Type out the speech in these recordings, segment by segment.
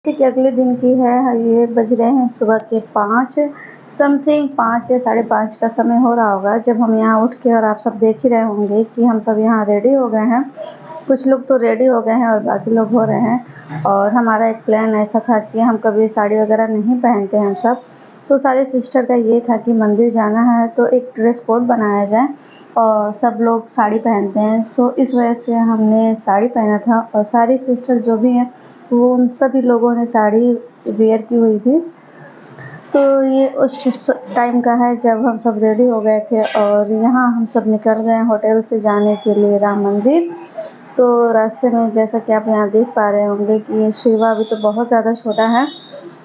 जैसे कि अगले दिन की है, ये बज रहे हैं सुबह के 5 समथिंग, 5 या साढ़े 5 का समय हो रहा होगा जब हम यहाँ उठ के, और आप सब देख ही रहे होंगे कि हम सब यहाँ रेडी हो गए हैं। कुछ लोग तो रेडी हो गए हैं और बाकी लोग हो रहे हैं। और हमारा एक प्लान ऐसा था कि हम कभी साड़ी वगैरह नहीं पहनते हम सब, तो सारे सिस्टर का ये था कि मंदिर जाना है तो एक ड्रेस कोड बनाया जाए और सब लोग साड़ी पहनते हैं। सो इस वजह से हमने साड़ी पहना था और सारी सिस्टर जो भी हैं वो उन सभी लोगों ने साड़ी वेयर की हुई थी। तो ये उस टाइम का है जब हम सब रेडी हो गए थे और यहाँ हम सब निकल गए होटल से जाने के लिए राम मंदिर। तो रास्ते में जैसा कि आप यहाँ देख पा रहे होंगे कि ये शिवा अभी तो बहुत ज़्यादा छोटा है,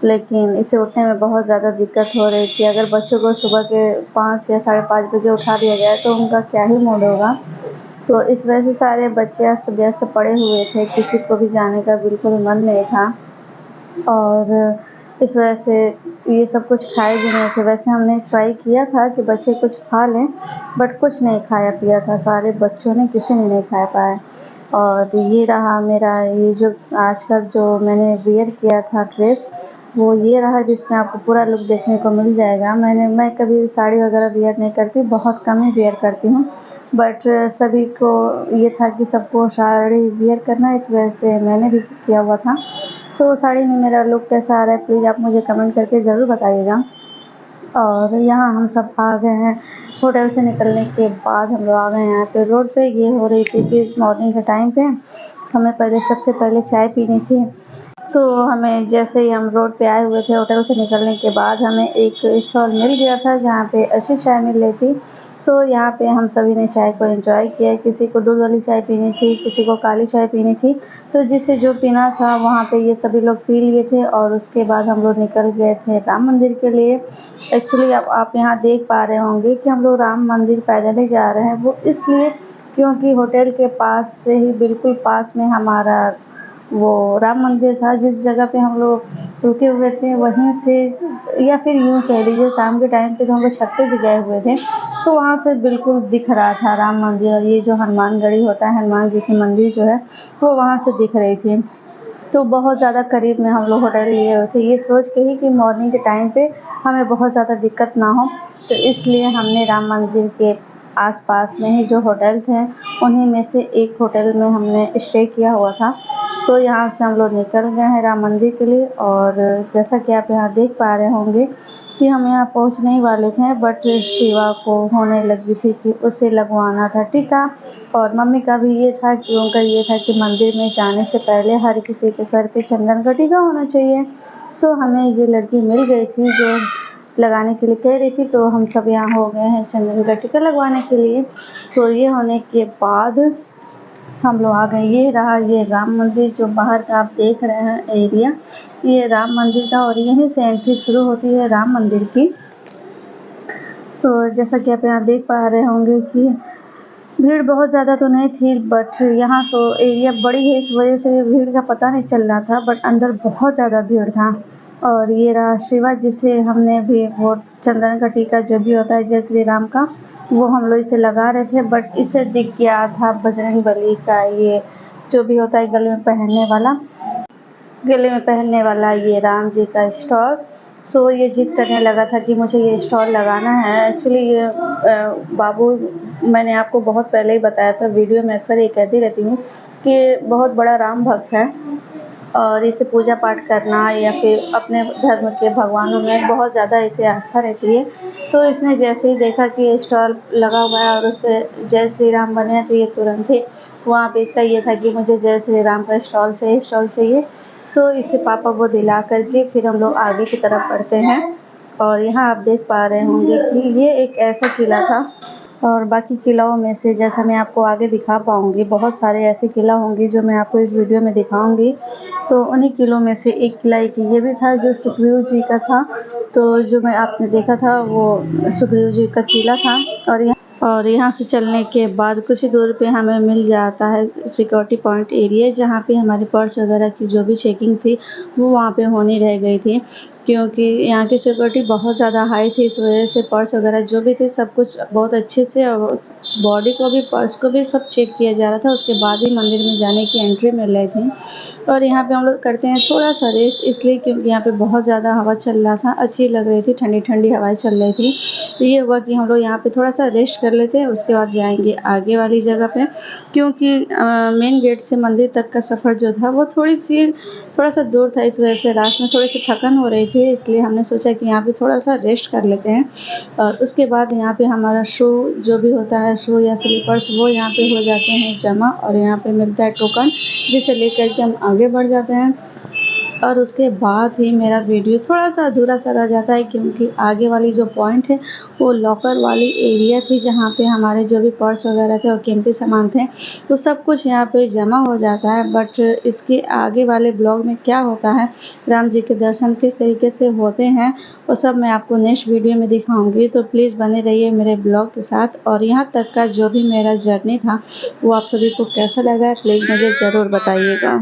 लेकिन इसे उठने में बहुत ज़्यादा दिक्कत हो रही थी। अगर बच्चों को सुबह के 5 या साढ़े 5 बजे उठा दिया जाए तो उनका क्या ही मूड होगा। तो इस वजह से सारे बच्चे अस्त व्यस्त पड़े हुए थे, किसी को भी जाने का बिल्कुल मन नहीं था और इस वजह से ये सब कुछ खाए भी नहीं थे। वैसे हमने ट्राई किया था कि बच्चे कुछ खा लें, बट कुछ नहीं खाया पिया था सारे बच्चों ने, किसी ने नहीं खा पाया। और ये रहा मेरा, ये जो आज का जो मैंने वियर किया था ड्रेस, वो ये रहा जिसमें आपको पूरा लुक देखने को मिल जाएगा। मैं कभी साड़ी वगैरह वियर नहीं करती, बहुत कम ही वियर करती हूँ, बट सभी को ये था कि सबको साड़ी वियर करना, इस वजह से मैंने भी किया हुआ था। तो साड़ी में मेरा लुक कैसा आ रहा है प्लीज़ आप मुझे कमेंट करके ज़रूर बताइएगा। और यहाँ हम सब आ गए हैं। होटल से निकलने के बाद हम लोग आ गए हैं यहाँ पे रोड पे। ये हो रही थी कि मॉर्निंग के टाइम पे हमें सबसे पहले चाय पीनी थी। तो हमें जैसे ही हम रोड पे आए हुए थे होटल से निकलने के बाद, हमें एक स्टॉल मिल गया था जहाँ पे अच्छी चाय मिल रही थी। सो यहाँ पे हम सभी ने चाय को एंजॉय किया। किसी को दूध वाली चाय पीनी थी, किसी को काली चाय पीनी थी, तो जिसे जो पीना था वहाँ पे ये सभी लोग पी लिए थे। और उसके बाद हम लोग निकल गए थे राम मंदिर के लिए। एक्चुअली आप यहाँ देख पा रहे होंगे कि हम लोग राम मंदिर पैदल ही जा रहे हैं, वो इसलिए क्योंकि होटल के पास से ही बिल्कुल पास में हमारा वो राम मंदिर था। जिस जगह पे हम लोग रुके हुए थे वहीं से, या फिर यूँ कह लीजिए शाम के टाइम पे तो हम लोग छत पे भी गए हुए थे, तो वहाँ से बिल्कुल दिख रहा था राम मंदिर। और ये जो हनुमानगढ़ी होता है, हनुमान जी की मंदिर जो है, वो वहाँ से दिख रही थी। तो बहुत ज़्यादा करीब में हम लोग होटल लिए हुए थे, ये सोच के ही कि मॉर्निंग के टाइम पे हमें बहुत ज़्यादा दिक्कत ना हो। तो इसलिए हमने राम मंदिर के आसपास में ही जो होटल्स हैं उन्हीं में से एक होटल में हमने स्टे किया हुआ था। तो यहाँ से हम लोग निकल गए हैं राम मंदिर के लिए। और जैसा कि आप यहाँ देख पा रहे होंगे कि हम यहाँ पहुँचने ही वाले थे, बट शिवा को होने लगी थी कि उसे लगवाना था टीका। और मम्मी का भी ये था कि उनका ये था कि मंदिर में जाने से पहले हर किसी के सर पे चंदन का टीका होना चाहिए। सो हमें ये लड़की मिल गई थी जो लगाने के लिए कह रही थी, तो हम सब यहाँ हो गए हैं चंदन का टीका लगवाने के लिए। तो ये होने के बाद हम लोग आ गए। ये रहा ये राम मंदिर जो बाहर का आप देख रहे हैं एरिया, ये राम मंदिर का, और यहीं से एंट्री शुरू होती है राम मंदिर की। तो जैसा कि आप यहाँ देख पा रहे होंगे कि भीड़ बहुत ज़्यादा तो नहीं थी, बट यहाँ तो एरिया बड़ी है, इस वजह से भीड़ का पता नहीं चल रहा था, बट अंदर बहुत ज़्यादा भीड़ था। और ये रहा शिवा जिसे हमने भी वो चंदन का टीका जो भी होता है जय श्री राम का, वो हम लोग इसे लगा रहे थे, बट इसे दिख गया था बजरंगबली का ये जो भी होता है गले में पहनने वाला ये राम जी का स्टॉल। सो ये जिद करने लगा था कि मुझे ये स्टॉल लगाना है। एक्चुअली ये बाबू, मैंने आपको बहुत पहले ही बताया था, वीडियो में अक्सर ये कहती रहती हूँ कि बहुत बड़ा राम भक्त है और इसे पूजा पाठ करना या फिर अपने धर्म के भगवानों में बहुत ज़्यादा इसे आस्था रहती है। तो इसने जैसे ही देखा कि स्टॉल लगा हुआ है और उस पर जय श्री राम बने हैं, तो ये तुरंत ही वहाँ पे इसका ये था कि मुझे जय श्री राम का स्टॉल चाहिए। सो इससे पापा वो दिला करके फिर हम लोग आगे की तरफ बढ़ते हैं। और यहाँ आप देख पा रहे होंगे कि ये एक ऐसा किला था, और बाकी किलों में से जैसा मैं आपको आगे दिखा पाऊँगी, बहुत सारे ऐसे किला होंगे जो मैं आपको इस वीडियो में दिखाऊंगी। तो उन्हीं किलों में से एक किला ये भी था जो सुग्रीव जी का था। तो जो मैं आपने देखा था वो सुग्रीव जी का किला था। और यहाँ से चलने के बाद कुछ ही दूर पे हमें मिल जाता है सिक्योरिटी पॉइंट एरिया, जहाँ पे हमारे पर्स वगैरह की जो भी चेकिंग थी वो वहाँ पे होनी रह गई थी। क्योंकि यहाँ की सिक्योरिटी बहुत ज़्यादा हाई थी, इस वजह से पर्स वगैरह जो भी थे सब कुछ बहुत अच्छे से, और बॉडी को भी पर्स को भी सब चेक किया जा रहा था। उसके बाद ही मंदिर में जाने की एंट्री मिल रही थी। और यहाँ पे हम लोग करते हैं थोड़ा सा रेस्ट, इसलिए क्योंकि यहाँ पे बहुत ज़्यादा हवा चल रहा था, अच्छी लग रही थी, ठंडी ठंडी हवाएं चल रही थी। तो ये हुआ कि हम लोग यहाँ पे थोड़ा सा रेस्ट कर लेते हैं, उसके बाद जाएंगे आगे वाली जगह पे, क्योंकि मेन गेट से मंदिर तक का सफ़र जो था वो थोड़ा सा दूर था। इस वजह से रात में थोड़ी सी थकन हो रही थी, इसलिए हमने सोचा कि यहाँ पे थोड़ा सा रेस्ट कर लेते हैं। और उसके बाद यहाँ पे हमारा शू जो भी होता है, शू या स्लीपर्स, वो यहाँ पे हो जाते हैं जमा, और यहाँ पे मिलता है टोकन, जिसे लेकर के हम आगे बढ़ जाते हैं। और उसके बाद ही मेरा वीडियो थोड़ा सा अधूरा सा रह जाता है, क्योंकि आगे वाली जो पॉइंट है वो लॉकर वाली एरिया थी, जहाँ पे हमारे जो भी पर्स वगैरह थे और कीमती सामान थे वो सब कुछ यहाँ पे जमा हो जाता है। बट इसके आगे वाले ब्लॉग में क्या होता है, राम जी के दर्शन किस तरीके से होते हैं, वो सब मैं आपको नेक्स्ट वीडियो में दिखाऊंगी। तो प्लीज़ बने रहिए मेरे ब्लॉग के साथ। और यहाँ तक का जो भी मेरा जर्नी था वो आप सभी को कैसा लगा, प्लीज़ मुझे ज़रूर बताइएगा।